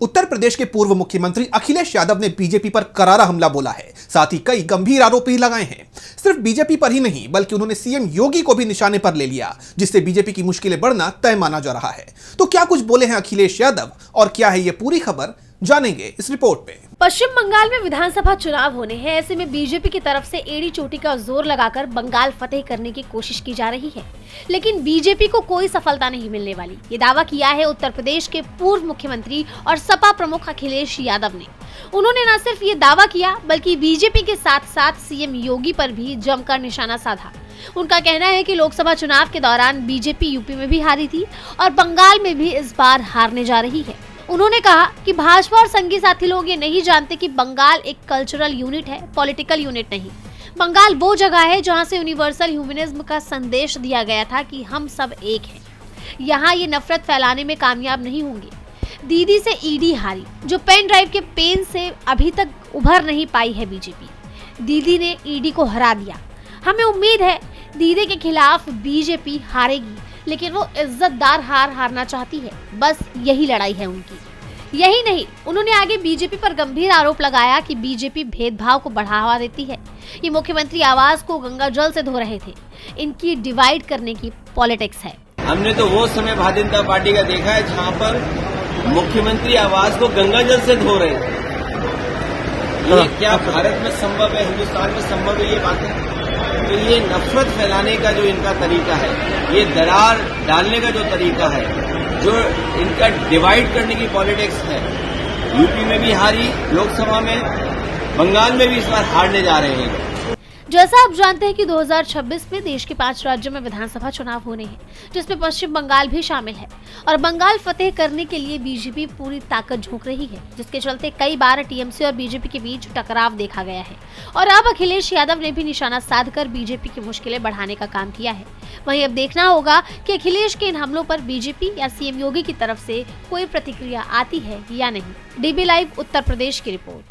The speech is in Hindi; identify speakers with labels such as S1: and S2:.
S1: उत्तर प्रदेश के पूर्व मुख्यमंत्री अखिलेश यादव ने बीजेपी पर करारा हमला बोला है। साथ ही कई गंभीर आरोप भी लगाए हैं। सिर्फ बीजेपी पर ही नहीं बल्कि उन्होंने सीएम योगी को भी निशाने पर ले लिया, जिससे बीजेपी की मुश्किलें बढ़ना तय माना जा रहा है। तो क्या कुछ बोले हैं अखिलेश यादव और क्या है ये पूरी खबर, जानेंगे इस रिपोर्ट में।
S2: पश्चिम बंगाल में विधानसभा चुनाव होने हैं। ऐसे में बीजेपी की तरफ से एड़ी चोटी का जोर लगाकर बंगाल फतेह करने की कोशिश की जा रही है, लेकिन बीजेपी को कोई सफलता नहीं मिलने वाली। ये दावा किया है उत्तर प्रदेश के पूर्व मुख्यमंत्री और सपा प्रमुख अखिलेश यादव ने। उन्होंने न सिर्फ ये दावा किया बल्कि बीजेपी के साथ साथ सीएम योगी पर भी जमकर निशाना साधा। उनका कहना है कि लोकसभा चुनाव के दौरान बीजेपी यूपी में भी हारी थी और बंगाल में भी इस बार हारने जा रही है। उन्होंने कहा कि भाजपा और संगी साथी लोग ये नहीं जानते कि बंगाल एक कल्चरल यूनिट है, पॉलिटिकल यूनिट नहीं। बंगाल वो जगह है जहां से यूनिवर्सल ह्यूमनिज्म का संदेश दिया गया था कि हम सब एक हैं। यहाँ ये नफरत फैलाने में कामयाब नहीं होंगे। दीदी से ईडी हारी, जो पेन ड्राइव के पेन से अभी तक उभर नहीं पाई है बीजेपी। दीदी ने ईडी को हरा दिया। हमें उम्मीद है दीदी के खिलाफ बीजेपी हारेगी, लेकिन वो इज्जतदार हार हारना चाहती है। बस यही लड़ाई है उनकी। यही नहीं, उन्होंने आगे बीजेपी पर गंभीर आरोप लगाया कि बीजेपी भेदभाव को बढ़ावा देती है। ये मुख्यमंत्री आवास को गंगा जल से धो रहे थे। इनकी डिवाइड करने की पॉलिटिक्स है।
S3: हमने तो वो समय भारतीय जनता पार्टी का देखा है जहाँ पर मुख्यमंत्री आवास को गंगा जल से धो रहे थे। ये क्या भारत में संभव है, हिंदुस्तान में संभव है ये बातें? तो ये नफरत फैलाने का जो इनका तरीका है, ये दरार डालने का जो तरीका है, जो इनका डिवाइड करने की पॉलिटिक्स है, यूपी में भी हारी लोकसभा में, बंगाल में भी इस बार हारने जा रहे हैं।
S2: जैसा आप जानते हैं कि 2026 में देश के 5 राज्यों में विधानसभा चुनाव होने हैं, जिसमें पश्चिम बंगाल भी शामिल है। और बंगाल फतेह करने के लिए बीजेपी पूरी ताकत झोंक रही है, जिसके चलते कई बार टीएमसी और बीजेपी के बीच टकराव देखा गया है। और अब अखिलेश यादव ने भी निशाना साधकर बीजेपी की मुश्किलें बढ़ाने का काम किया है। वहीं अब देखना होगा कि अखिलेश के इन हमलों पर बीजेपी या सीएम योगी की तरफ से कोई प्रतिक्रिया आती है या नहीं। डीबी लाइव उत्तर प्रदेश की रिपोर्ट।